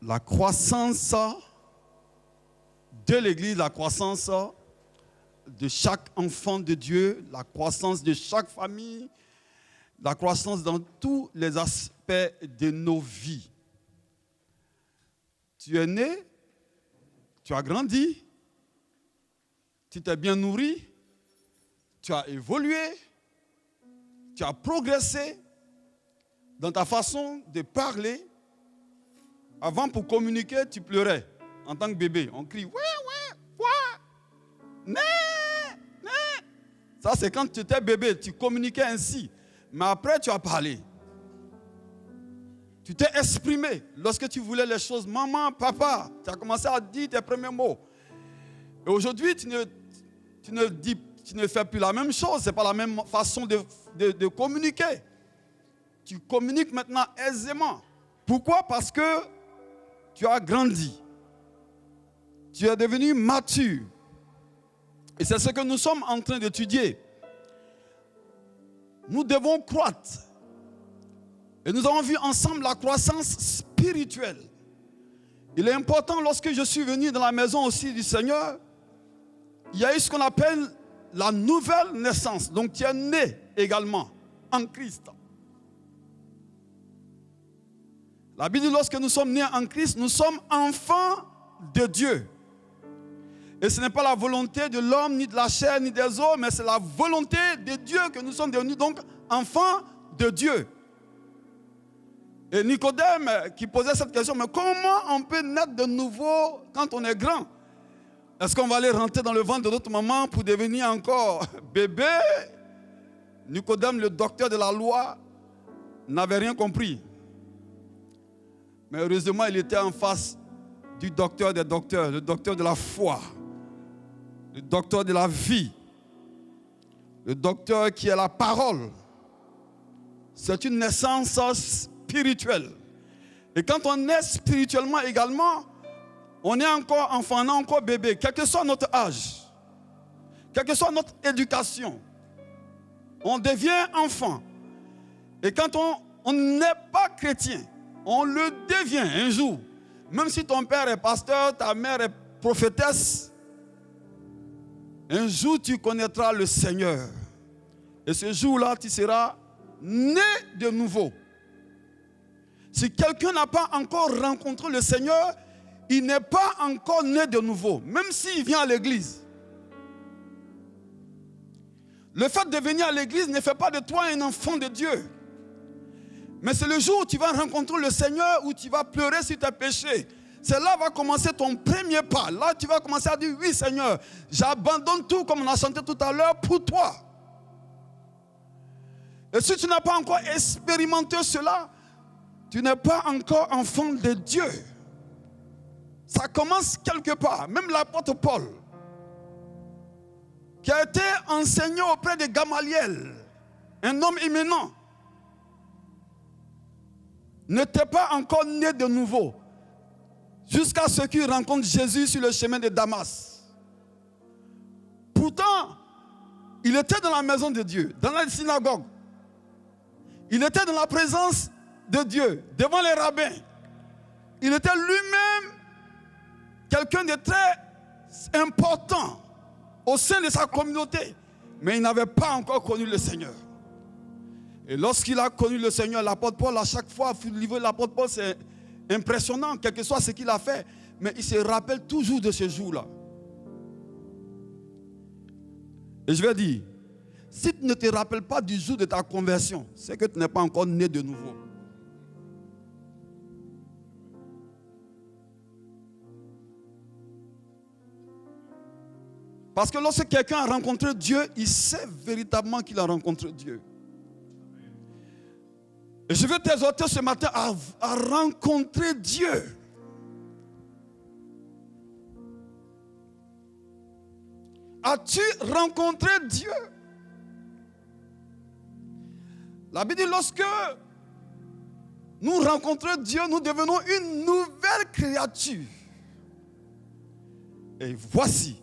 la croissance de l'Église, la croissance de chaque enfant de Dieu, la croissance de chaque famille, la croissance dans tous les aspects de nos vies. Tu es né, tu as grandi, tu t'es bien nourri, tu as évolué, tu as progressé dans ta façon de parler. Avant, pour communiquer, tu pleurais en tant que bébé. On crie, ouais, quoi, né. Ça, c'est quand tu étais bébé, tu communiquais ainsi. Mais après, tu as parlé. Tu t'es exprimé. Lorsque tu voulais les choses, maman, papa, tu as commencé à dire tes premiers mots. Et aujourd'hui, tu ne fais plus la même chose. Ce n'est pas la même façon de communiquer. Tu communiques maintenant aisément. Pourquoi? Parce que tu as grandi. Tu es devenu mature. Et c'est ce que nous sommes en train d'étudier. Nous devons croître. Et nous avons vu ensemble la croissance spirituelle. Il est important, lorsque je suis venu dans la maison aussi du Seigneur, il y a eu ce qu'on appelle la nouvelle naissance. Donc tu es né également en Christ. La Bible dit, lorsque nous sommes nés en Christ, nous sommes enfants de Dieu. Et ce n'est pas la volonté de l'homme, ni de la chair, ni des os, mais c'est la volonté de Dieu que nous sommes devenus donc enfants de Dieu. Et Nicodème qui posait cette question, mais comment on peut naître de nouveau quand on est grand? Est-ce qu'on va aller rentrer dans le ventre de notre maman pour devenir encore bébé? Nicodème, le docteur de la loi, n'avait rien compris. Mais heureusement, il était en face du docteur des docteurs, le docteur de la foi, le docteur de la vie, le docteur qui est la parole. C'est une naissance spirituelle. Et quand on est spirituellement également, on est encore enfant, on est encore bébé, quel que soit notre âge, quelle que soit notre éducation, on devient enfant. Et quand on n'est pas chrétien, on le devient un jour. Même si ton père est pasteur, ta mère est prophétesse, un jour tu connaîtras le Seigneur. Et ce jour-là, tu seras né de nouveau. Si quelqu'un n'a pas encore rencontré le Seigneur, il n'est pas encore né de nouveau, même s'il vient à l'église. Le fait de venir à l'église ne fait pas de toi un enfant de Dieu. Mais c'est le jour où tu vas rencontrer le Seigneur, où tu vas pleurer sur tes péchés. C'est là va commencer ton premier pas. Là, tu vas commencer à dire, oui Seigneur, j'abandonne tout comme on a chanté tout à l'heure pour toi. Et si tu n'as pas encore expérimenté cela, tu n'es pas encore enfant de Dieu. Ça commence quelque part. Même l'apôtre Paul, qui a été enseigné auprès de Gamaliel, un homme éminent, n'était pas encore né de nouveau jusqu'à ce qu'il rencontre Jésus sur le chemin de Damas. Pourtant, il était dans la maison de Dieu, dans la synagogue. Il était dans la présence de Dieu, devant les rabbins. Il était lui-même quelqu'un de très important au sein de sa communauté. Mais il n'avait pas encore connu le Seigneur. Et lorsqu'il a connu le Seigneur, l'apôtre Paul, à chaque fois, au niveau de l'apôtre Paul, c'est impressionnant, quel que soit ce qu'il a fait. Mais il se rappelle toujours de ce jour-là. Et je vais dire, si tu ne te rappelles pas du jour de ta conversion, c'est que tu n'es pas encore né de nouveau. Parce que lorsque quelqu'un a rencontré Dieu, il sait véritablement qu'il a rencontré Dieu. Et je veux t'exhorter ce matin à rencontrer Dieu. As-tu rencontré Dieu? La Bible dit, lorsque nous rencontrons Dieu, nous devenons une nouvelle créature. Et voici,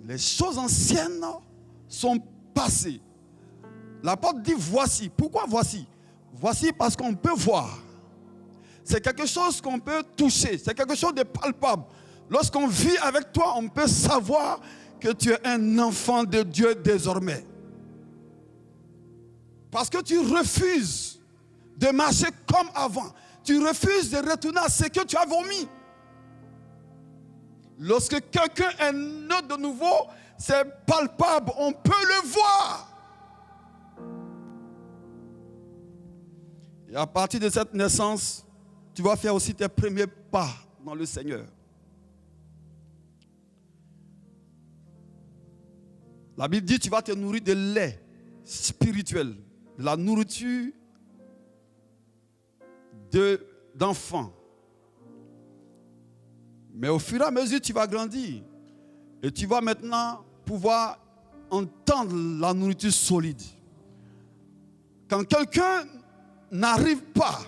les choses anciennes sont passées. L'apôtre dit voici. Pourquoi voici? Voici parce qu'on peut voir. c'est quelque chose qu'on peut toucher, c'est quelque chose de palpable. Lorsqu'on vit avec toi, on peut savoir que tu es un enfant de Dieu désormais. Parce que tu refuses de marcher comme avant. Tu refuses de retourner à ce que tu as vomi. Lorsque quelqu'un est né de nouveau, c'est palpable, on peut le voir. Et à partir de cette naissance, tu vas faire aussi tes premiers pas dans le Seigneur. La Bible dit que tu vas te nourrir de lait spirituel, de la nourriture d'enfants. Mais au fur et à mesure, tu vas grandir. Et tu vas maintenant pouvoir entendre la nourriture solide. Quand quelqu'un n'arrive pas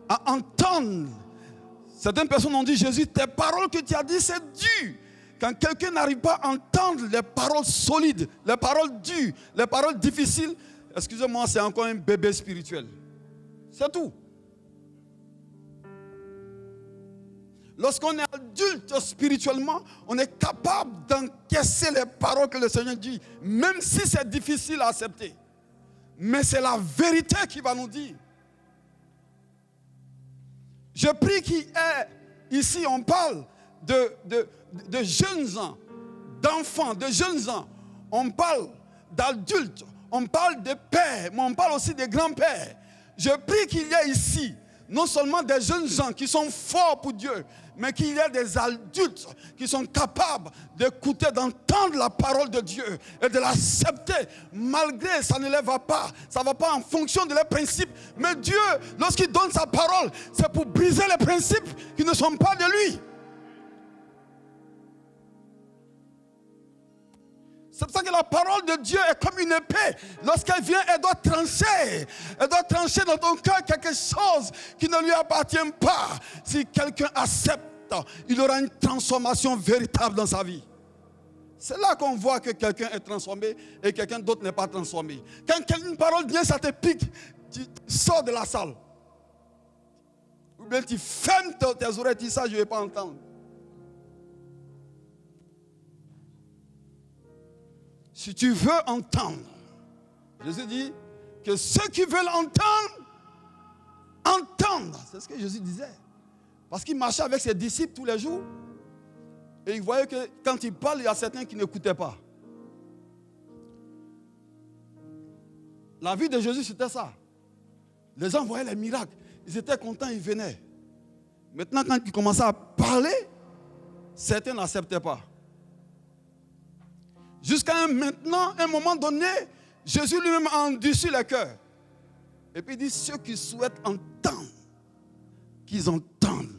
à entendre, certaines personnes ont dit, Jésus, tes paroles que tu as dit, c'est dur. Quand quelqu'un n'arrive pas à entendre les paroles solides, les paroles dures, les paroles difficiles, excusez-moi, c'est encore un bébé spirituel. C'est tout. Lorsqu'on est adulte spirituellement, on est capable d'encaisser les paroles que le Seigneur dit, même si c'est difficile à accepter. Mais c'est la vérité qui va nous dire. Je prie qu'il est ici, on parle de jeunes gens, d'enfants, de jeunes gens. On parle d'adultes, on parle de pères, mais on parle aussi de grands-pères. Je prie qu'il y ait ici non seulement des jeunes gens qui sont forts pour Dieu, mais qu'il y ait des adultes qui sont capables d'écouter, d'entendre la parole de Dieu et de l'accepter, malgré ça ne les va pas, ça ne va pas en fonction de leurs principes. Mais Dieu, lorsqu'il donne sa parole, c'est pour briser les principes qui ne sont pas de lui. C'est pour ça que la parole de Dieu est comme une épée. Lorsqu'elle vient, elle doit trancher. Elle doit trancher dans ton cœur quelque chose qui ne lui appartient pas. Si quelqu'un accepte, il aura une transformation véritable dans sa vie. C'est là qu'on voit que quelqu'un est transformé et quelqu'un d'autre n'est pas transformé. Quand une parole vient, ça te pique, tu sors de la salle. Ou bien tu fermes tes oreilles, tu dis ça, je ne vais pas entendre. Si tu veux entendre, Jésus dit que ceux qui veulent entendre. C'est ce que Jésus disait. Parce qu'il marchait avec ses disciples tous les jours. Et il voyait que quand il parle, il y a certains qui n'écoutaient pas. La vie de Jésus, c'était ça. Les gens voyaient les miracles. Ils étaient contents, ils venaient. Maintenant, quand il commençait à parler, certains n'acceptaient pas. Jusqu'à un moment donné, Jésus lui-même a endurci le cœur. Et puis il dit, ceux qui souhaitent entendre, qu'ils entendent.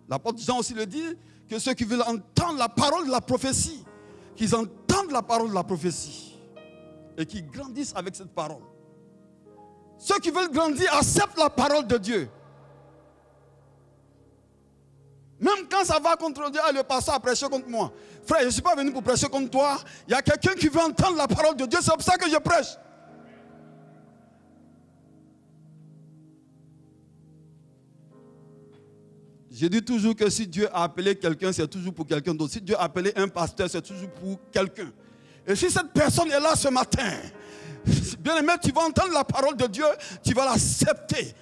L'apôtre Jean aussi le dit, que ceux qui veulent entendre la parole de la prophétie, qu'ils entendent la parole de la prophétie. Et qu'ils grandissent avec cette parole. Ceux qui veulent grandir acceptent la parole de Dieu. Même quand ça va contre Dieu, le pasteur a prêché contre moi. Frère, je ne suis pas venu pour prêcher contre toi. Il y a quelqu'un qui veut entendre la parole de Dieu. C'est pour ça que je prêche. Je dis toujours que si Dieu a appelé quelqu'un, c'est toujours pour quelqu'un d'autre. Si Dieu a appelé un pasteur, c'est toujours pour quelqu'un. Et si cette personne est là ce matin, bien aimé, tu vas entendre la parole de Dieu, tu vas l'accepter.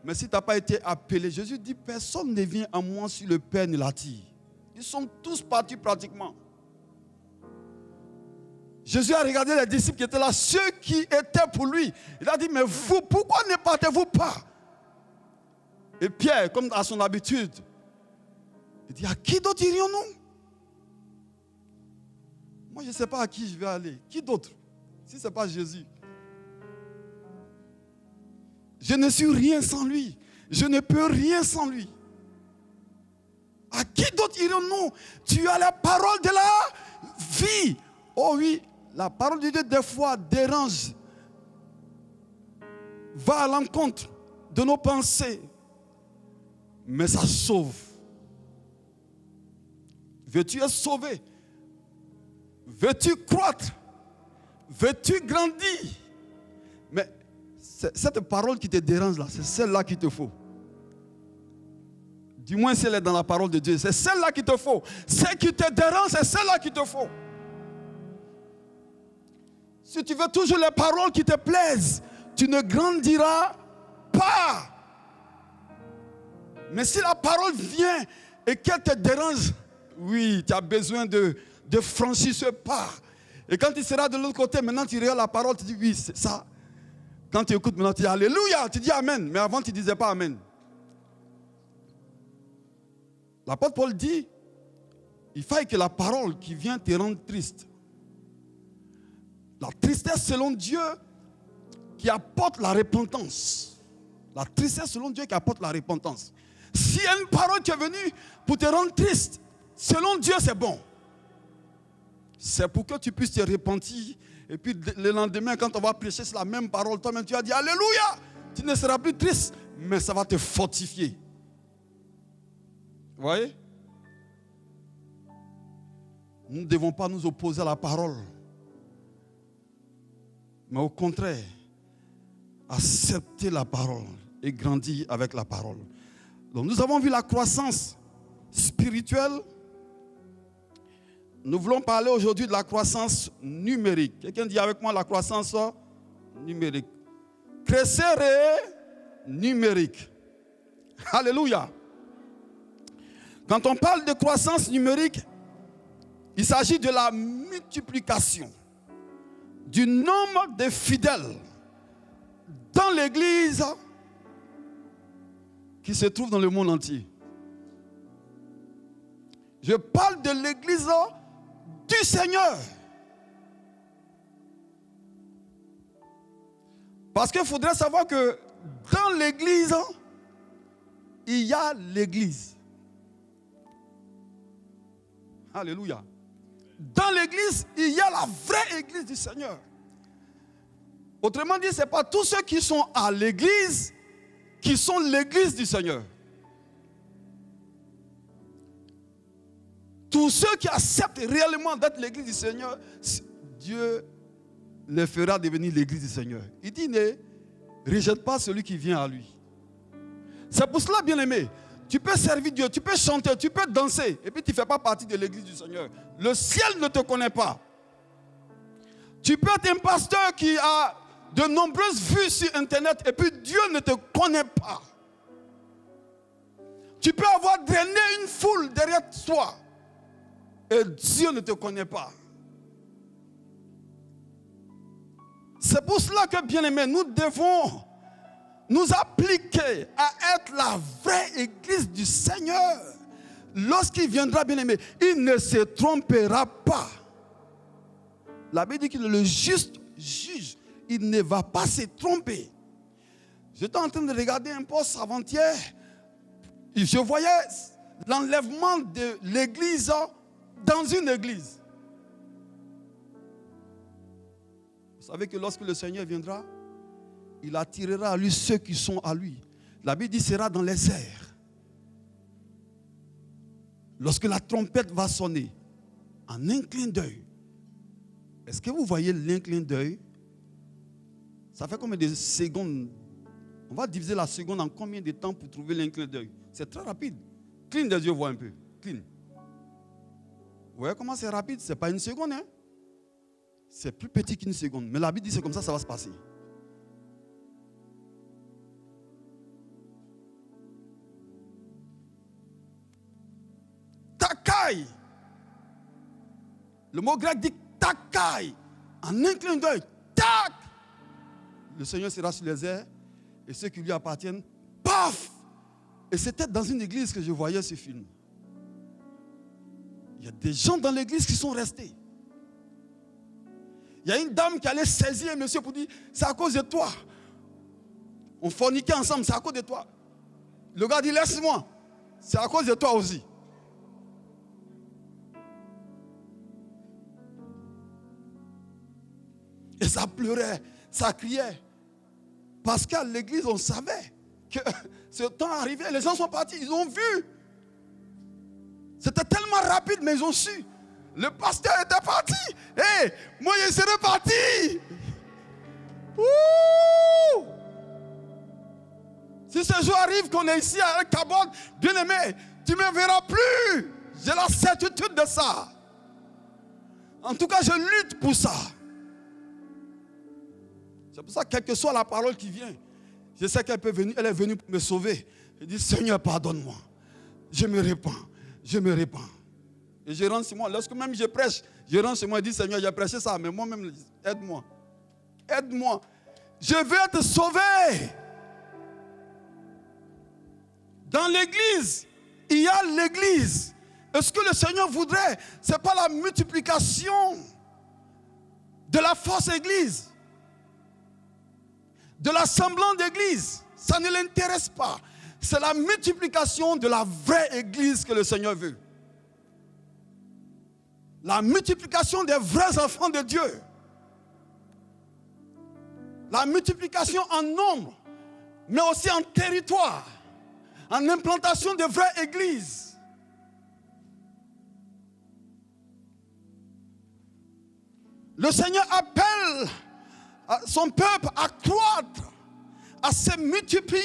Mais si tu n'as pas été appelé, Jésus dit, personne ne vient à moi si le Père ne l'attire. Ils sont tous partis pratiquement. Jésus a regardé les disciples qui étaient là, ceux qui étaient pour lui. Il a dit, mais vous, pourquoi ne partez-vous pas? Et Pierre, comme à son habitude, il dit, à qui d'autre irions-nous? Moi, je ne sais pas à qui je vais aller. Qui d'autre? Si ce n'est pas Jésus. Je ne suis rien sans lui. Je ne peux rien sans lui. À qui d'autre irions-nous? Tu as la parole de la vie. Oh oui, la parole de Dieu des fois dérange. Va à l'encontre de nos pensées. Mais ça sauve. Veux-tu être sauvé? Veux-tu croître? Veux-tu grandir? Mais cette parole qui te dérange là, c'est celle-là qu'il te faut. Du moins si elle est dans la parole de Dieu. C'est celle-là qu'il te faut. Celle qui te dérange, c'est celle-là qu'il te faut. Si tu veux toujours les paroles qui te plaisent, tu ne grandiras pas. Mais si la parole vient et qu'elle te dérange, oui, tu as besoin de franchir ce pas. Et quand tu seras de l'autre côté, maintenant tu regardes la parole, tu dis oui, c'est ça. Quand tu écoutes maintenant, tu dis Alléluia, tu dis Amen. Mais avant, tu ne disais pas Amen. L'apôtre Paul dit, il faut que la parole qui vient te rende triste. La tristesse selon Dieu qui apporte la repentance. La tristesse selon Dieu qui apporte la repentance. S'il y a une parole qui est venue pour te rendre triste, selon Dieu c'est bon. C'est pour que tu puisses te repentir. Et puis le lendemain, quand on va prêcher sur la même parole, toi-même tu vas dire Alléluia. Tu ne seras plus triste, mais ça va te fortifier. Vous voyez? Nous ne devons pas nous opposer à la parole. Mais au contraire, accepter la parole et grandir avec la parole. Donc nous avons vu la croissance spirituelle. Nous voulons parler aujourd'hui de la croissance numérique. Quelqu'un dit avec moi la croissance numérique. Crescere numérique. Alléluia. Quand on parle de croissance numérique, il s'agit de la multiplication du nombre de fidèles dans l'Église qui se trouve dans le monde entier. Je parle de l'Église du Seigneur. Parce qu'il faudrait savoir que dans l'Église, il y a l'Église. Alléluia. Dans l'Église, il y a la vraie Église du Seigneur. Autrement dit, ce n'est pas tous ceux qui sont à l'Église qui sont l'Église du Seigneur. Tous ceux qui acceptent réellement d'être l'Église du Seigneur, Dieu les fera devenir l'Église du Seigneur. Il dit, ne rejette pas celui qui vient à lui. C'est pour cela, bien-aimé, tu peux servir Dieu, tu peux chanter, tu peux danser, et puis tu ne fais pas partie de l'Église du Seigneur. Le ciel ne te connaît pas. Tu peux être un pasteur qui a de nombreuses vues sur Internet, et puis Dieu ne te connaît pas. Tu peux avoir drainé une foule derrière toi, et Dieu ne te connaît pas. C'est pour cela que, bien-aimés, nous devons nous appliquer à être la vraie Église du Seigneur. Lorsqu'il viendra, bien-aimé, il ne se trompera pas. La Bible dit qu'il est le juste juge. Il ne va pas se tromper. J'étais en train de regarder un poste avant-hier. Je voyais l'enlèvement de l'église dans une église. Vous savez que lorsque le Seigneur viendra, il attirera à lui ceux qui sont à lui. La Bible dit qu'il sera dans les airs. Lorsque la trompette va sonner, en un clin d'œil. Est-ce que vous voyez l'un clin d'œil? Ça fait combien de secondes? On va diviser la seconde en combien de temps pour trouver l'un clin d'œil? C'est très rapide. Cligne des yeux, vois un peu. Cligne. Vous voyez comment c'est rapide? Ce n'est pas une seconde. Hein? C'est plus petit qu'une seconde. Mais la Bible dit que c'est comme ça va se passer. Takai. Le mot grec dit takai. En un clin d'œil. Tac. Le Seigneur sera sur les airs. Et ceux qui lui appartiennent, paf. Et c'était dans une église que je voyais ce film. Il y a des gens dans l'église qui sont restés. Il y a une dame qui allait saisir un monsieur pour dire, c'est à cause de toi. On forniquait ensemble, c'est à cause de toi. Le gars dit, laisse-moi. C'est à cause de toi aussi. Et ça pleurait, ça criait. Parce qu'à l'église, on savait que ce temps arrivait, les gens sont partis, ils ont vu. C'était tellement rapide, mais ils ont su. Le pasteur était parti. Hé, moi je serais parti. Ouh! Si ce jour arrive qu'on est ici avec Cabot, bien-aimé, tu ne me verras plus. J'ai la certitude de ça. En tout cas, je lutte pour ça. C'est pour ça que quelle que soit la parole qui vient, je sais qu'elle peut venir, elle est venue pour me sauver. Je dis, Seigneur, pardonne-moi. Je me répands. Je me répands. Et je rentre chez moi. Lorsque même je prêche, je rentre chez moi et dis, Seigneur, j'ai prêché ça, mais moi-même, aide-moi. Aide-moi. Je veux être sauvé. Dans l'église, il y a l'église. Et ce que le Seigneur voudrait, ce n'est pas la multiplication de la fausse église, de l'assemblant d'église. Ça ne l'intéresse pas. C'est la multiplication de la vraie église que le Seigneur veut. La multiplication des vrais enfants de Dieu. La multiplication en nombre, mais aussi en territoire, en implantation de vraies églises. Le Seigneur appelle son peuple à croître, à se multiplier.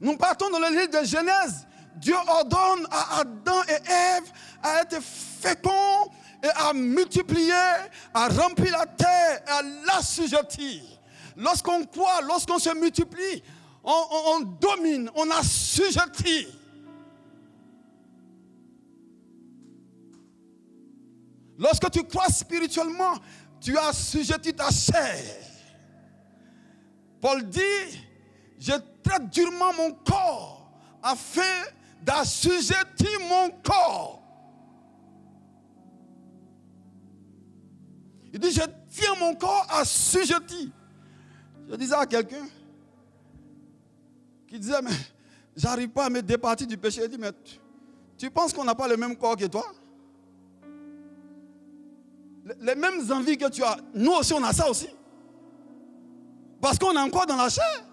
Nous partons dans le livre de Genèse. Dieu ordonne à Adam et Ève à être féconds et à multiplier, à remplir la terre et à l'assujettir. Lorsqu'on croit, lorsqu'on se multiplie, on domine, on assujettit. Lorsque tu crois spirituellement, tu as assujetti ta chair. Paul dit, je traite durement mon corps afin d'assujettir mon corps. Il dit, je tiens mon corps assujetti. Je disais à quelqu'un qui disait, mais j'arrive pas à me départir du péché. Il dit, mais tu penses qu'on n'a pas le même corps que toi? Les mêmes envies que tu as, nous aussi on a ça aussi. Parce qu'on est encore dans la chair.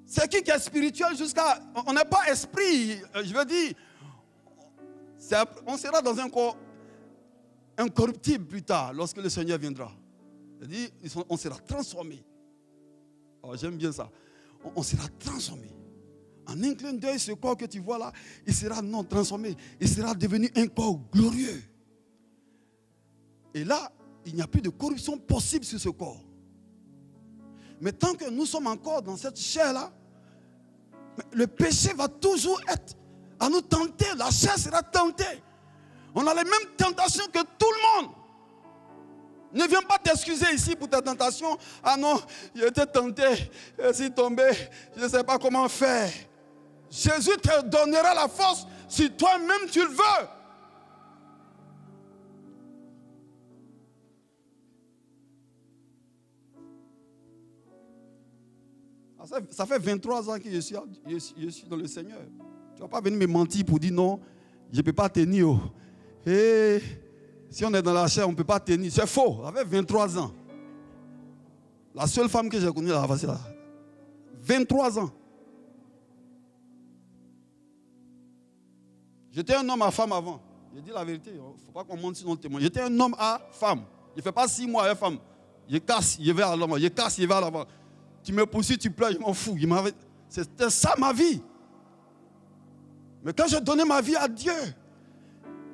C'est qui est spirituel jusqu'à... On n'est pas esprit, je veux dire. On sera dans un corps incorruptible plus tard, lorsque le Seigneur viendra. C'est-à-dire, on sera transformé. Oh, j'aime bien ça. On sera transformé. En un clin d'œil, ce corps que tu vois là, il sera non transformé. Il sera devenu un corps glorieux. Et là, il n'y a plus de corruption possible sur ce corps. Mais tant que nous sommes encore dans cette chair-là, le péché va toujours être à nous tenter. La chair sera tentée. On a les mêmes tentations que tout le monde. Ne viens pas t'excuser ici pour ta tentation. Ah non, j'ai été tenté, je suis tombé, je ne sais pas comment faire. Jésus te donnera la force si toi-même tu le veux. Ça fait 23 ans que je suis dans le Seigneur. Tu ne vas pas venir me mentir pour dire non, je ne peux pas tenir. Et si on est dans la chair, on ne peut pas tenir. C'est faux. Ça fait 23 ans. La seule femme que j'ai connue là, c'est là. 23 ans. J'étais un homme à femme avant. Je dis la vérité. Il ne faut pas qu'on mente sur notre témoin. J'étais un homme à femme. Je ne fais pas 6 mois avec femme. Je casse, je vais à l'avant. Je casse, je vais à l'avant. Tu me poursuis, tu pleures, je m'en fous. C'était ça ma vie. Mais quand j'ai donné ma vie à Dieu,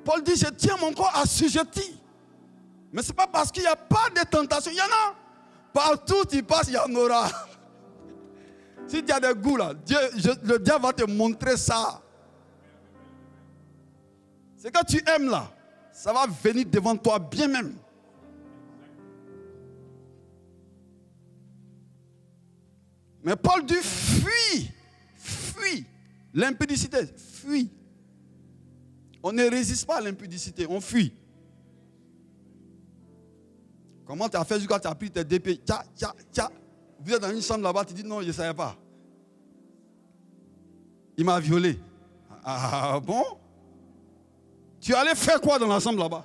Paul dit, je tiens mon corps assujetti. Mais ce n'est pas parce qu'il n'y a pas de tentation. Il y en a. Partout tu passes, il y en aura. Si tu as des goûts là, le diable va te montrer ça. Ce que tu aimes là, ça va venir devant toi bien même. Mais Paul dit fuis, fuis l'impudicité, fuis. On ne résiste pas à l'impudicité, on fuit. Comment tu as fait jusqu'à tu as pris tes DP? Tcha. Vous êtes dans une chambre là-bas, tu dis non, je ne savais pas. Il m'a violé. Ah bon? Tu allais faire quoi dans la chambre là-bas?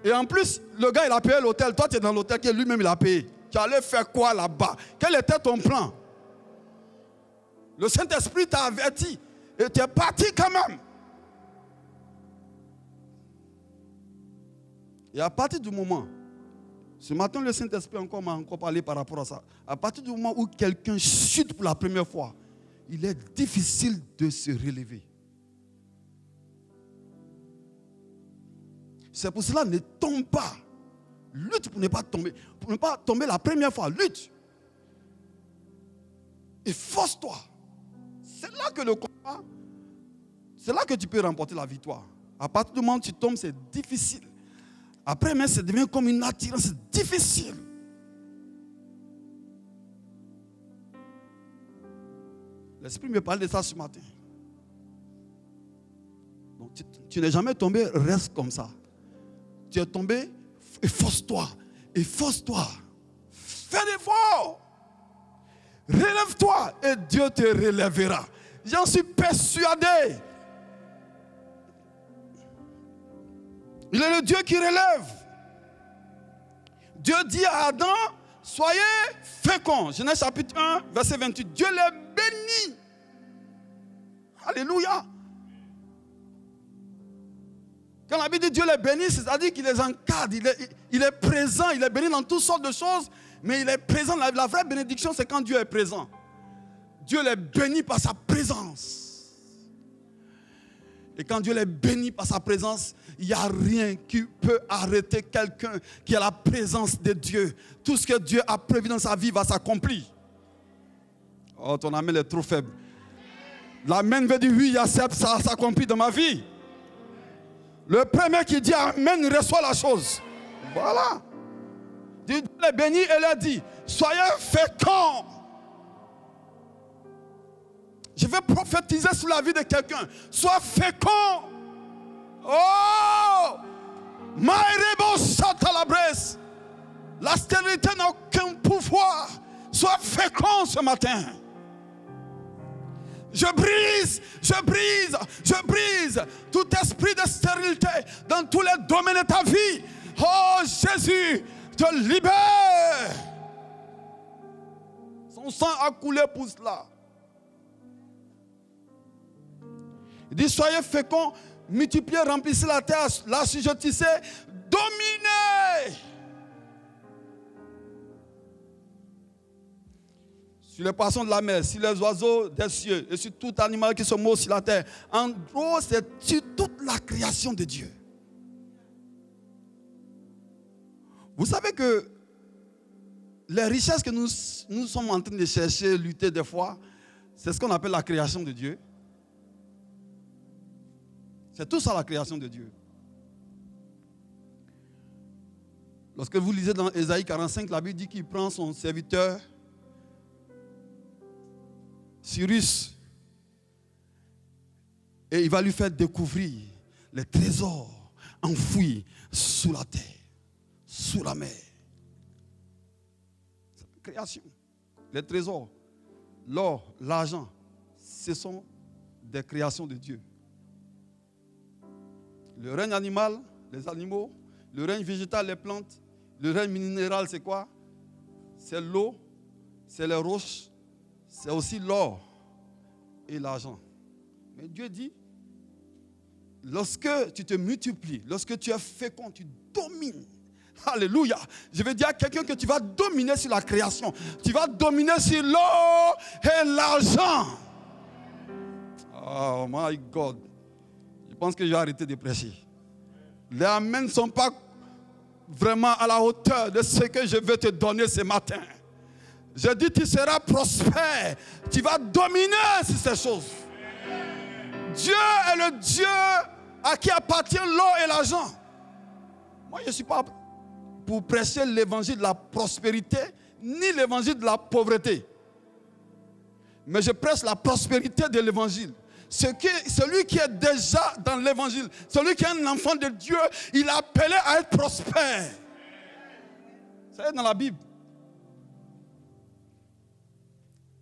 Et en plus, le gars il a payé l'hôtel, toi tu es dans l'hôtel que lui-même il a payé. Tu allais faire quoi là-bas? Quel était ton plan? Le Saint-Esprit t'a averti et tu es parti quand même. Et à partir du moment Ce matin, le Saint-Esprit m'a encore parlé par rapport à ça. À partir du moment où quelqu'un chute pour la première fois, il est difficile de se relever. C'est pour cela, ne tombe pas. Lutte pour ne pas tomber. Pour ne pas tomber la première fois, lutte. Et force-toi. C'est là que le combat, c'est là que tu peux remporter la victoire. À partir du moment où tu tombes, c'est difficile. Après, mais ça devient comme une attirance, c'est difficile. L'Esprit me parle de ça ce matin. Donc, tu n'es jamais tombé, reste comme ça. Tu es tombé, efforce-toi, efforce-toi. Fais l'effort. Relève-toi et Dieu te relèvera. J'en suis persuadé. Il est le Dieu qui relève. Dieu dit à Adam, soyez féconds. Genèse chapitre 1, verset 28. Dieu les bénit. Alléluia. Quand la Bible dit Dieu les bénit, c'est-à-dire qu'il les encadre. Il est présent, il est béni dans toutes sortes de choses. Mais il est présent. La vraie bénédiction, c'est quand Dieu est présent. Dieu les bénit par sa présence. Et quand Dieu les bénit par sa présence, il n'y a rien qui peut arrêter quelqu'un qui a la présence de Dieu. Tout ce que Dieu a prévu dans sa vie va s'accomplir. Oh, ton amen est trop faible. L'amen veut dire oui, ça s'accomplit dans ma vie. Le premier qui dit amen reçoit la chose. Voilà. Dieu les bénit et leur dit, soyez féconds. Je vais prophétiser sur la vie de quelqu'un. Sois fécond. Oh! Maïrebo Satalabres. La stérilité n'a aucun pouvoir. Sois fécond ce matin. Je brise tout esprit de stérilité dans tous les domaines de ta vie. Oh Jésus, te libère. Son sang a coulé pour cela. Il dit, soyez féconds, multipliez, remplissez la terre, l'assujettissez, dominez. Sur les poissons de la mer, sur les oiseaux des cieux, et sur tout animal qui se meut sur la terre. En gros, c'est sur toute la création de Dieu. Vous savez que les richesses que nous sommes en train de chercher, lutter des fois, c'est ce qu'on appelle la création de Dieu. C'est tout ça la création de Dieu. Lorsque vous lisez dans Ésaïe 45, la Bible dit qu'il prend son serviteur Cyrus et il va lui faire découvrir les trésors enfouis sous la terre, sous la mer. C'est la création. Les trésors, l'or, l'argent, ce sont des créations de Dieu. Le règne animal, les animaux, le règne végétal, les plantes, le règne minéral, c'est quoi? C'est l'eau, c'est les roches, c'est aussi l'or et l'argent. Mais Dieu dit, lorsque tu te multiplies, lorsque tu es fécond, tu domines. Alléluia. Je vais dire à quelqu'un que tu vas dominer sur la création. Tu vas dominer sur l'or et l'argent. Oh my God. Je pense que je vais arrêter de prêcher. Les amens ne sont pas vraiment à la hauteur de ce que je vais te donner ce matin. Je dis, tu seras prospère. Tu vas dominer sur ces choses. Dieu est le Dieu à qui appartient l'or et l'argent. Moi, je ne suis pas pour prêcher l'évangile de la prospérité, ni l'évangile de la pauvreté. Mais je prêche la prospérité de l'évangile. Celui qui est déjà dans l'évangile, celui qui est un enfant de Dieu, il est appelé à être prospère. Ça est dans la Bible.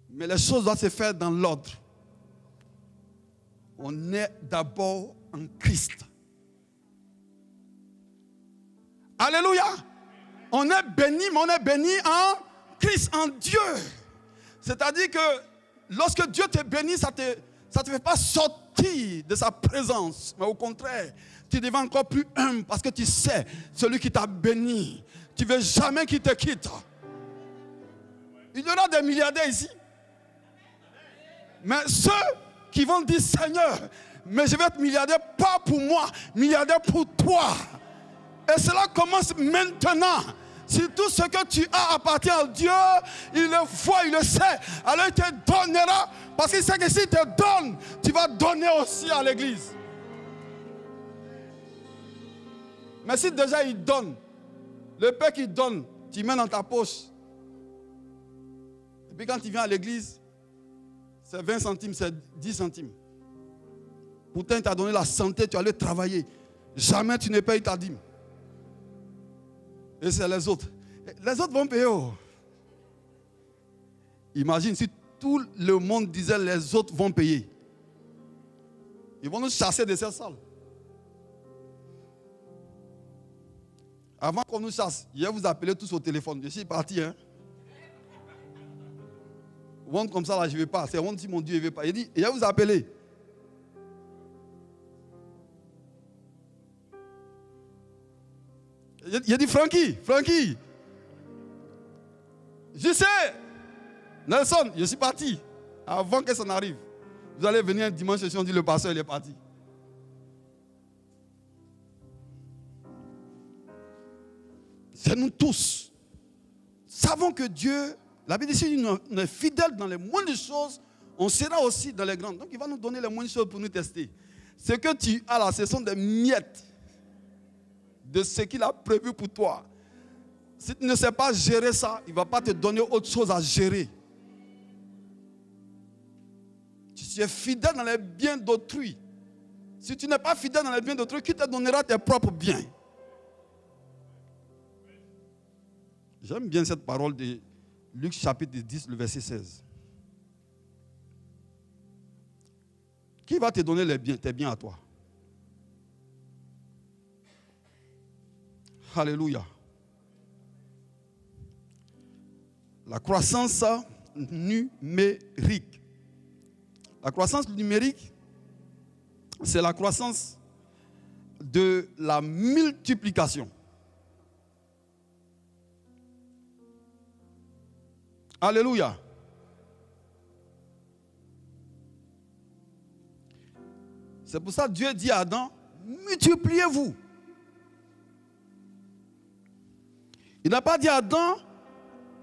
Mais les choses doivent se faire dans l'ordre. On est d'abord en Christ. Alléluia. On est béni, mais on est béni en Christ, en Dieu. C'est-à-dire que lorsque Dieu te bénit, ça ne te fait pas sortir de sa présence. Mais au contraire, tu deviens encore plus humble parce que tu sais, celui qui t'a béni, tu ne veux jamais qu'il te quitte. Il y aura des milliardaires ici. Mais ceux qui vont dire, Seigneur, mais je vais être milliardaire, pas pour moi, milliardaire pour toi. Et cela commence maintenant. Si tout ce que tu as appartient à Dieu, il le voit, il le sait. Alors il te donnera. Parce qu'il sait que s'il te donne, tu vas donner aussi à l'église. Mais si déjà il donne, le Père qui donne, tu mets dans ta poche. Et puis quand tu viens à l'église, c'est 20 centimes, c'est 10 centimes. Pourtant, il t'a donné la santé, tu allais travailler. Jamais tu ne payes ta dîme. Et c'est les autres. Les autres vont payer. Oh. Imagine si tout le monde disait les autres vont payer. Ils vont nous chasser de cette salle. Avant qu'on nous chasse, je vais vous appeler tous au téléphone. Je suis parti. Hein? Honte comme ça, là, je ne vais pas. C'est honte si mon Dieu ne veut pas. Il dit, je vais vous appeler. Il a dit, Francky. Je sais. Nelson, je suis parti. Avant que ça n'arrive. Vous allez venir un dimanche, si on dit le pasteur, il est parti. C'est nous tous. Savons que Dieu, la Bible dit, si nous est fidèle dans les moindres choses, on sera aussi dans les grandes. Donc il va nous donner les moindres choses pour nous tester. Ce que tu as là, ce sont des miettes de ce qu'il a prévu pour toi. Si tu ne sais pas gérer ça, il ne va pas te donner autre chose à gérer. Tu es fidèle dans les biens d'autrui. Si tu n'es pas fidèle dans les biens d'autrui, qui te donnera tes propres biens? J'aime bien cette parole de Luc chapitre 10, le verset 16. Qui va te donner les biens, tes biens à toi? Alléluia. La croissance numérique. La croissance numérique, c'est la croissance de la multiplication. Alléluia. C'est pour ça que Dieu dit à Adam, multipliez-vous. Il n'a pas dit à Adam,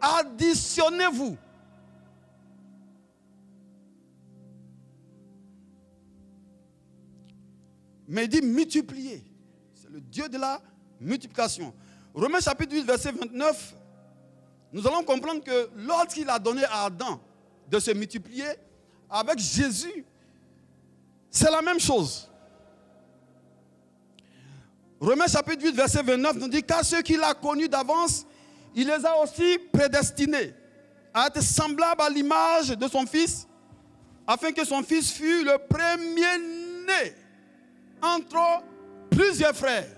additionnez-vous. Mais il dit multiplier. C'est le Dieu de la multiplication. Romains chapitre 8, verset 29, nous allons comprendre que lorsqu'il a donné à Adam de se multiplier, avec Jésus, c'est la même chose. Romains chapitre 8, verset 29 nous dit, car ceux qu'il a connus d'avance, il les a aussi prédestinés à être semblables à l'image de son Fils, afin que son Fils fût le premier-né entre plusieurs frères.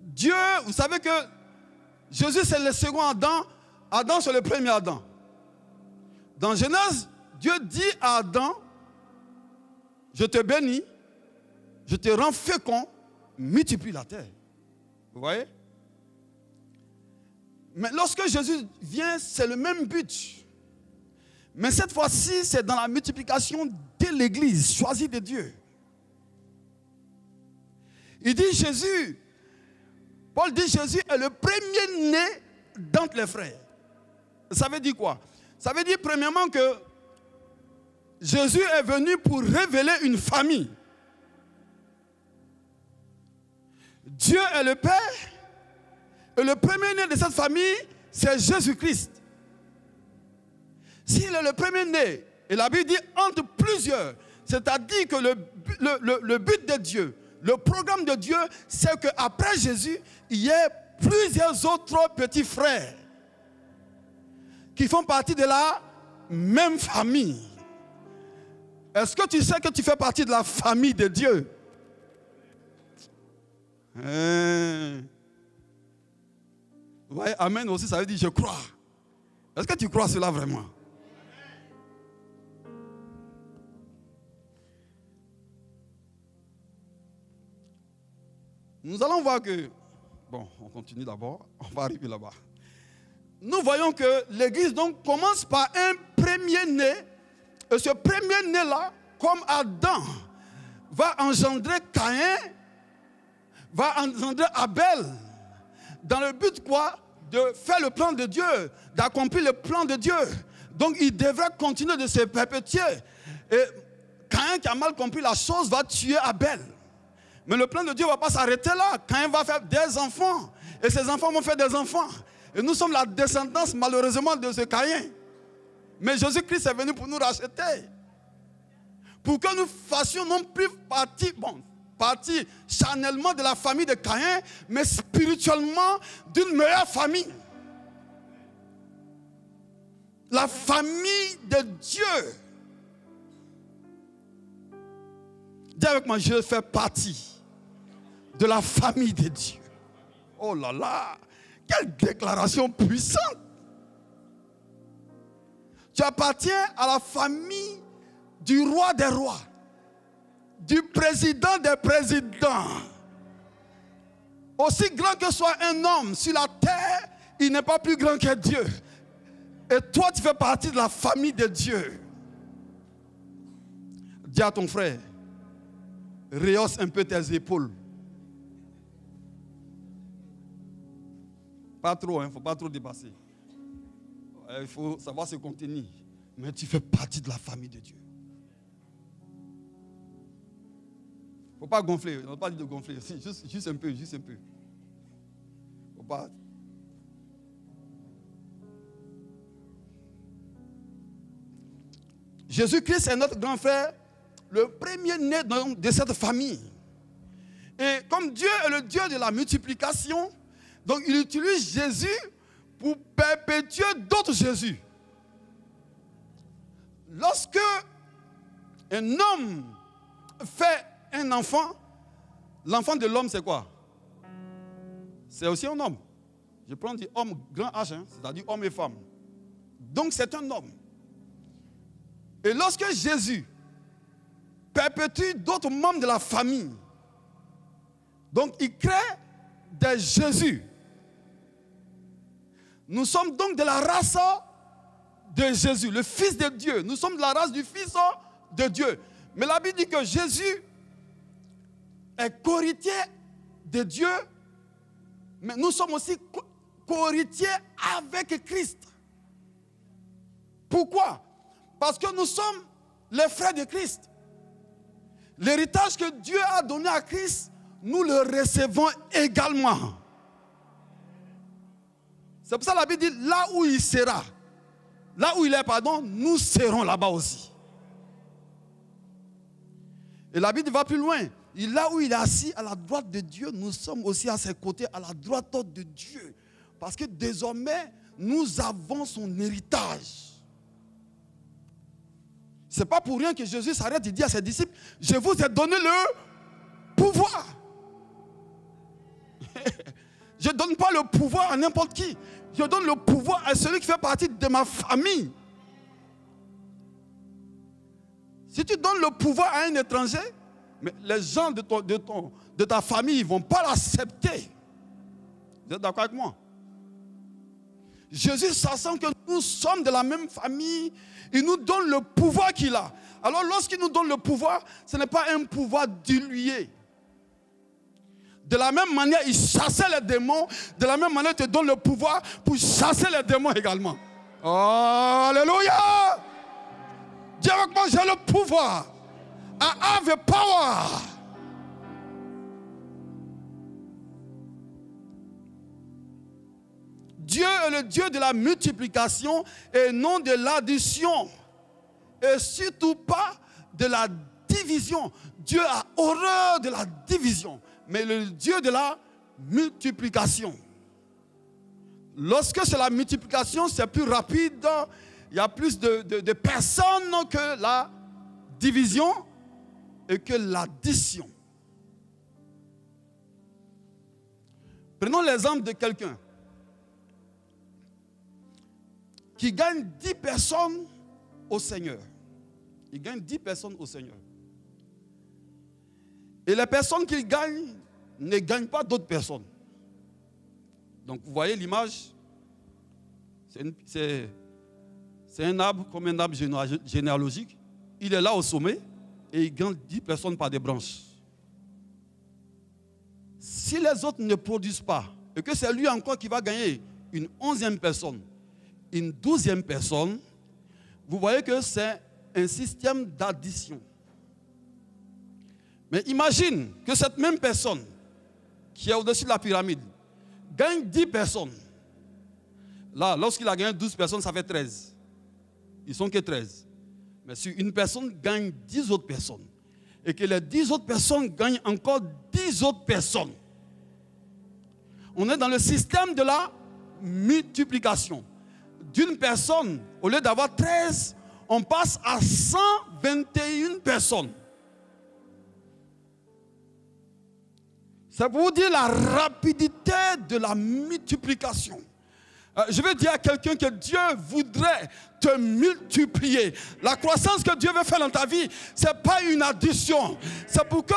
Dieu, vous savez que Jésus c'est le second Adam, Adam c'est le premier Adam. Dans Genèse, Dieu dit à Adam, je te bénis, je te rends fécond, multiplie la terre. Vous voyez? Mais lorsque Jésus vient, c'est le même but. Mais cette fois-ci, c'est dans la multiplication de l'Église, choisie de Dieu. Il dit Jésus, Paul dit Jésus est le premier-né d'entre les frères. Ça veut dire quoi? Ça veut dire premièrement que Jésus est venu pour révéler une famille. Dieu est le Père et le premier-né de cette famille, c'est Jésus-Christ. S'il est le premier-né, et la Bible dit entre plusieurs, c'est-à-dire que le but de Dieu, le programme de Dieu, c'est qu'après Jésus, il y ait plusieurs autres petits frères qui font partie de la même famille. Est-ce que tu sais que tu fais partie de la famille de Dieu? Vous voyez, amen aussi, ça veut dire je crois. Est-ce que tu crois cela vraiment? Nous allons voir que Bon, on continue d'abord. On va arriver là-bas. Nous voyons que l'Église donc commence par un premier-né. Et ce premier-né-là, comme Adam, va engendrer Caïn, va engendrer Abel. Dans le but quoi? De faire le plan de Dieu, d'accomplir le plan de Dieu. Donc il devrait continuer de se perpétuer. Et Caïn qui a mal compris la chose va tuer Abel. Mais le plan de Dieu ne va pas s'arrêter là. Caïn va faire des enfants. Et ces enfants vont faire des enfants. Et nous sommes la descendance malheureusement de ce Caïn. Mais Jésus-Christ est venu pour nous racheter. Pour que nous fassions non plus partie charnellement de la famille de Caïn, mais spirituellement d'une meilleure famille. La famille de Dieu. Dis avec moi, je fais partie de la famille de Dieu. Oh là là, quelle déclaration puissante. Tu appartiens à la famille du roi des rois, du président des présidents. Aussi grand que soit un homme sur la terre, il n'est pas plus grand que Dieu. Et toi, tu fais partie de la famille de Dieu. Dis à ton frère, rehausse un peu tes épaules. Pas trop, il ne faut pas trop dépasser. Il faut savoir se contenir. Mais tu fais partie de la famille de Dieu. Il ne faut pas gonfler. On n'a pas dit de gonfler. Juste un peu, juste un peu. Faut pas. Jésus-Christ est notre grand frère, le premier-né de cette famille. Et comme Dieu est le Dieu de la multiplication, donc il utilise Jésus pour perpétuer d'autres Jésus. Lorsque un homme fait un enfant, l'enfant de l'homme c'est quoi? C'est aussi un homme. Je prends du homme grand H, c'est-à-dire homme et femme. Donc c'est un homme. Et lorsque Jésus perpétue d'autres membres de la famille, donc il crée des Jésus. Nous sommes donc de la race de Jésus, le Fils de Dieu. Nous sommes de la race du Fils de Dieu. Mais la Bible dit que Jésus est co-héritier de Dieu, mais nous sommes aussi co-héritiers avec Christ. Pourquoi? Parce que nous sommes les frères de Christ. L'héritage que Dieu a donné à Christ, nous le recevons également. C'est pour ça que la Bible dit, là où il sera, là où il est, pardon, nous serons là-bas aussi. Et la Bible va plus loin. Et là où il est assis à la droite de Dieu, nous sommes aussi à ses côtés, à la droite de Dieu. Parce que désormais, nous avons son héritage. Ce n'est pas pour rien que Jésus s'arrête et dit à ses disciples, je vous ai donné le pouvoir. Je ne donne pas le pouvoir à n'importe qui. Je donne le pouvoir à celui qui fait partie de ma famille. Si tu donnes le pouvoir à un étranger, mais les gens de ta famille ne vont pas l'accepter. Vous êtes d'accord avec moi? Jésus, sachant que nous sommes de la même famille, il nous donne le pouvoir qu'il a. Alors lorsqu'il nous donne le pouvoir, ce n'est pas un pouvoir dilué. De la même manière, il chassait les démons. De la même manière, il te donne le pouvoir pour chasser les démons également. Oh, alléluia! Dis avec moi, j'ai le pouvoir. I have the power. Dieu est le Dieu de la multiplication et non de l'addition. Et surtout pas de la division. Dieu a horreur de la division. Mais le Dieu de la multiplication. Lorsque c'est la multiplication, c'est plus rapide. Il y a plus de personnes que la division et que l'addition. Prenons l'exemple de quelqu'un qui gagne 10 personnes au Seigneur. Il gagne 10 personnes au Seigneur. Et les personnes qu'il gagne ne gagnent pas d'autres personnes. Donc vous voyez l'image, c'est un arbre comme un arbre généalogique. Il est là au sommet et il gagne 10 personnes par des branches. Si les autres ne produisent pas, et que c'est lui encore qui va gagner une 11e personne, une 12e personne, vous voyez que c'est un système d'addition. Mais imagine que cette même personne qui est au-dessus de la pyramide gagne 10 personnes. Là, lorsqu'il a gagné 12 personnes, ça fait 13. Ils sont que 13. Mais si une personne gagne 10 autres personnes, et que les 10 autres personnes gagnent encore 10 autres personnes, on est dans le système de la multiplication. D'une personne, au lieu d'avoir 13, on passe à 121 personnes. C'est pour vous dire la rapidité de la multiplication. Je veux dire à quelqu'un que Dieu voudrait te multiplier. La croissance que Dieu veut faire dans ta vie, ce n'est pas une addition. C'est pour que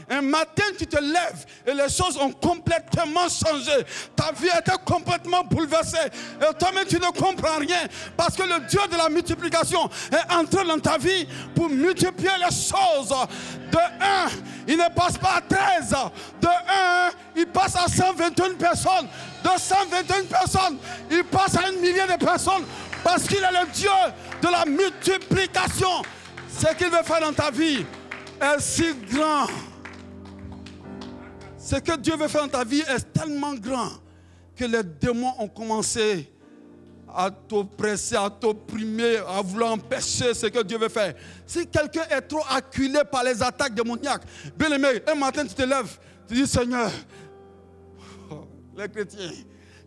un matin tu te lèves et les choses ont complètement changé. Ta vie a été complètement bouleversée. Et toi-même tu ne comprends rien. Parce que le Dieu de la multiplication est entré dans ta vie pour multiplier les choses. De 1, il ne passe pas à 13. De 1, il passe à 121 personnes. De 121 personnes, il passe à 1 million de personnes. Parce qu'il est le Dieu de la multiplication. Ce qu'il veut faire dans ta vie est si grand. Ce que Dieu veut faire dans ta vie est tellement grand que les démons ont commencé à t'oppresser, à t'opprimer, à vouloir empêcher ce que Dieu veut faire. Si quelqu'un est trop acculé par les attaques démoniaques, bien aimé, un matin tu te lèves, tu dis Seigneur, les chrétiens,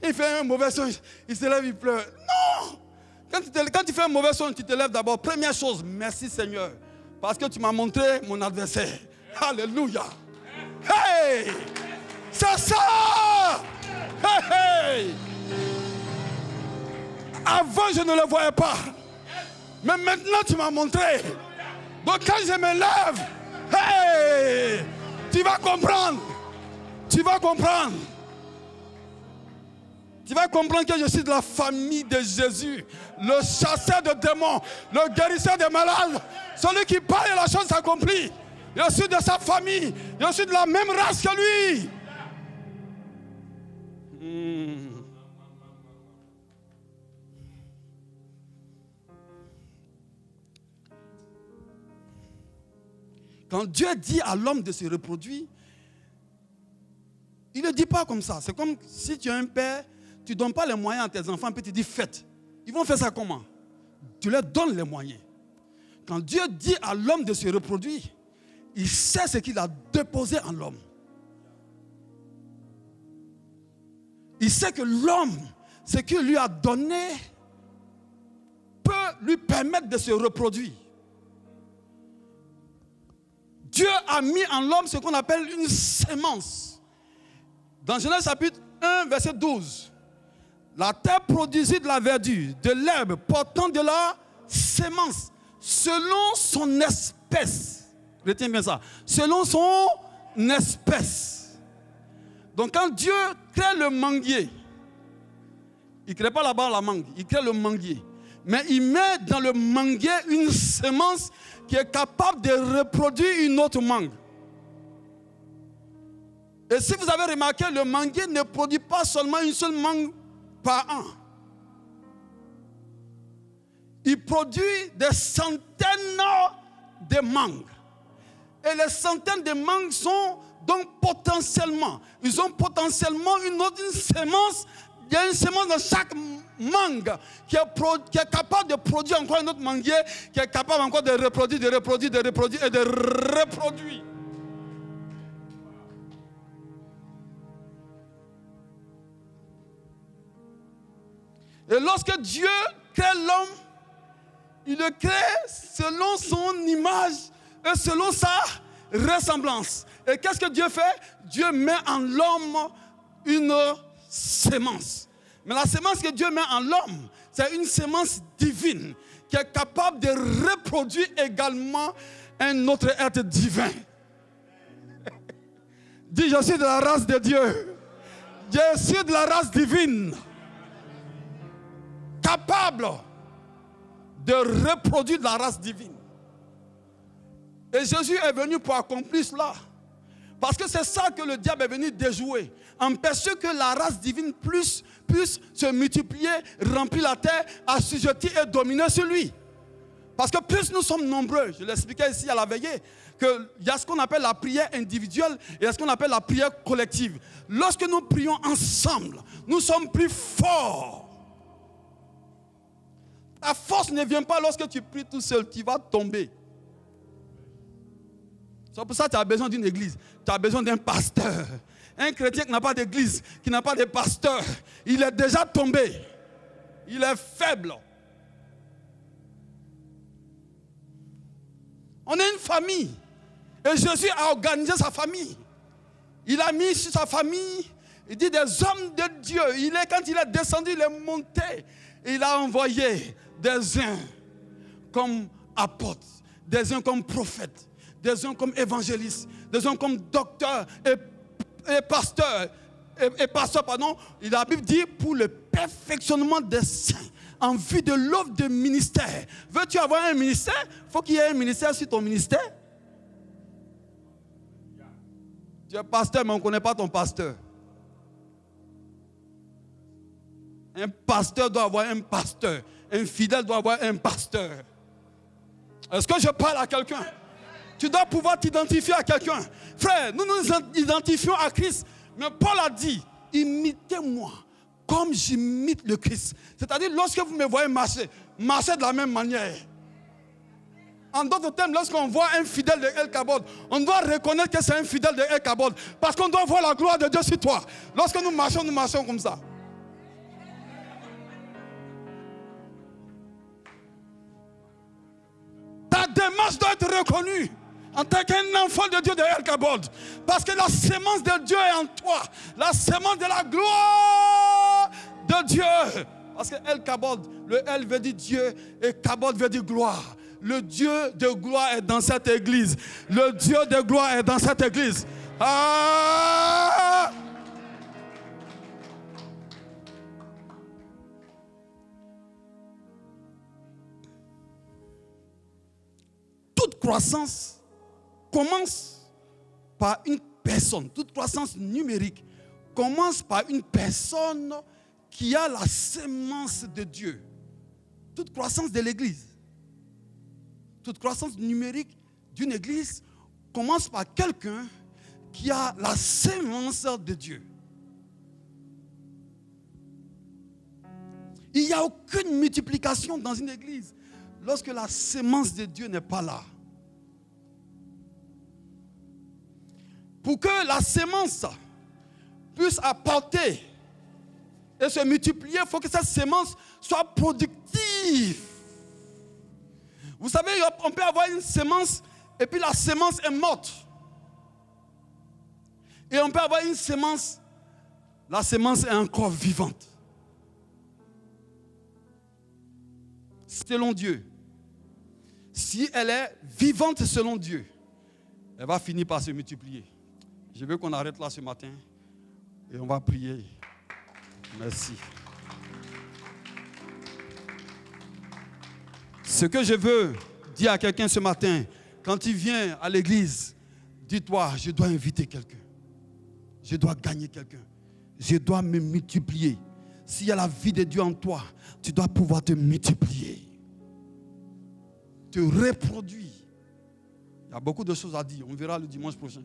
il fait un mauvais son, il se lève, il pleure. Non! Quand tu fais un mauvais son, tu te lèves d'abord. Première chose, merci Seigneur, parce que tu m'as montré mon adversaire. Alléluia. Hey! C'est ça! Hey, hey! Avant, je ne le voyais pas. Mais maintenant, tu m'as montré. Donc, quand je me lève, hey! Tu vas comprendre. Tu vas comprendre. Tu vas comprendre que je suis de la famille de Jésus, le chasseur de démons, le guérisseur des malades, celui qui parle et la chose s'accomplit. Je suis de sa famille, je suis de la même race que lui. Quand Dieu dit à l'homme de se reproduire, il ne le dit pas comme ça. C'est comme si tu as un père, tu ne donnes pas les moyens à tes enfants, puis tu dis faites. Ils vont faire ça comment? Tu leur donnes les moyens. Quand Dieu dit à l'homme de se reproduire, il sait ce qu'il a déposé en l'homme. Il sait que l'homme, ce qu'il lui a donné, peut lui permettre de se reproduire. Dieu a mis en l'homme ce qu'on appelle une sémence. Dans Genèse chapitre 1, verset 12. La terre produisit de la verdure, de l'herbe portant de la sémence, selon son espèce. Retiens bien ça. Selon son espèce. Donc quand Dieu crée le manguier, il ne crée pas là-bas la mangue, il crée le manguier. Mais il met dans le manguier une sémence qui est capable de reproduire une autre mangue. Et si vous avez remarqué, le manguier ne produit pas seulement une seule mangue par an. Il produit des centaines de mangues. Et les centaines de mangues sont donc potentiellement, ils ont potentiellement une sémence. Il y a une sémence dans chaque mangue qui est capable de produire encore un autre manguier, qui est capable encore de reproduire, de reproduire, de reproduire et de reproduire. Et lorsque Dieu crée l'homme, il le crée selon son image et selon sa ressemblance. Et qu'est-ce que Dieu fait? Dieu met en l'homme une sémence. Mais la sémence que Dieu met en l'homme, c'est une sémence divine qui est capable de reproduire également un autre être divin. Dis, je suis de la race de Dieu. Je suis de la race divine, capable de reproduire de la race divine. Et Jésus est venu pour accomplir cela. Parce que c'est ça que le diable est venu déjouer. Empêcher que la race divine puisse se multiplier, remplir la terre, assujettir et dominer sur lui. Parce que plus nous sommes nombreux, je l'expliquais ici à la veillée, qu'il y a ce qu'on appelle la prière individuelle et ce qu'on appelle la prière collective. Lorsque nous prions ensemble, nous sommes plus forts. Ta force ne vient pas lorsque tu pries tout seul, tu vas tomber. C'est pour ça que tu as besoin d'une église, tu as besoin d'un pasteur. Un chrétien qui n'a pas d'église, qui n'a pas de pasteur, il est déjà tombé. Il est faible. On est une famille. Et Jésus a organisé sa famille. Il a mis sur sa famille, il dit des hommes de Dieu. Quand il est descendu, il est monté. Il a envoyé des uns comme apôtres, des uns comme prophètes, des uns comme évangélistes, des uns comme docteurs et pasteurs. Et pasteurs, pardon. La Bible dit pour le perfectionnement des saints. En vue de l'œuvre de ministère. Veux-tu avoir un ministère? Il faut qu'il y ait un ministère sur ton ministère. Tu es pasteur, mais on ne connaît pas ton pasteur. Un pasteur doit avoir un pasteur. Un fidèle doit avoir un pasteur. Est-ce que je parle à quelqu'un? Tu dois pouvoir t'identifier à quelqu'un. Frère, nous nous identifions à Christ. Mais Paul a dit, imitez-moi comme j'imite le Christ. C'est-à-dire, lorsque vous me voyez marcher, marchez de la même manière. En d'autres termes, lorsqu'on voit un fidèle de El Kabod, on doit reconnaître que c'est un fidèle de El Kabod. Parce qu'on doit voir la gloire de Dieu sur toi. Lorsque nous marchons comme ça. Ta démarche doit être reconnue en tant qu'un enfant de Dieu de El Kabod. Parce que la sémence de Dieu est en toi. La sémence de la gloire de Dieu. Parce que El Kabod, le El veut dire Dieu et Kabod veut dire gloire. Le Dieu de gloire est dans cette église. Le Dieu de gloire est dans cette église. Ah! Toute croissance commence par une personne. Toute croissance numérique commence par une personne qui a la sémence de Dieu. Toute croissance de l'église. Toute croissance numérique d'une église commence par quelqu'un qui a la sémence de Dieu. Il n'y a aucune multiplication dans une église lorsque la sémence de Dieu n'est pas là. Pour que la sémence puisse apporter et se multiplier, il faut que cette sémence soit productive. Vous savez, on peut avoir une sémence et puis la sémence est morte. Et on peut avoir une sémence, la sémence est encore vivante. Selon Dieu. Si elle est vivante selon Dieu, elle va finir par se multiplier. Je veux qu'on arrête là ce matin et on va prier. Merci. Ce que je veux dire à quelqu'un ce matin, quand il vient à l'église, dis-toi, je dois inviter quelqu'un. Je dois gagner quelqu'un. Je dois me multiplier. S'il y a la vie de Dieu en toi, tu dois pouvoir te multiplier. Te reproduire. Il y a beaucoup de choses à dire. On verra le dimanche prochain.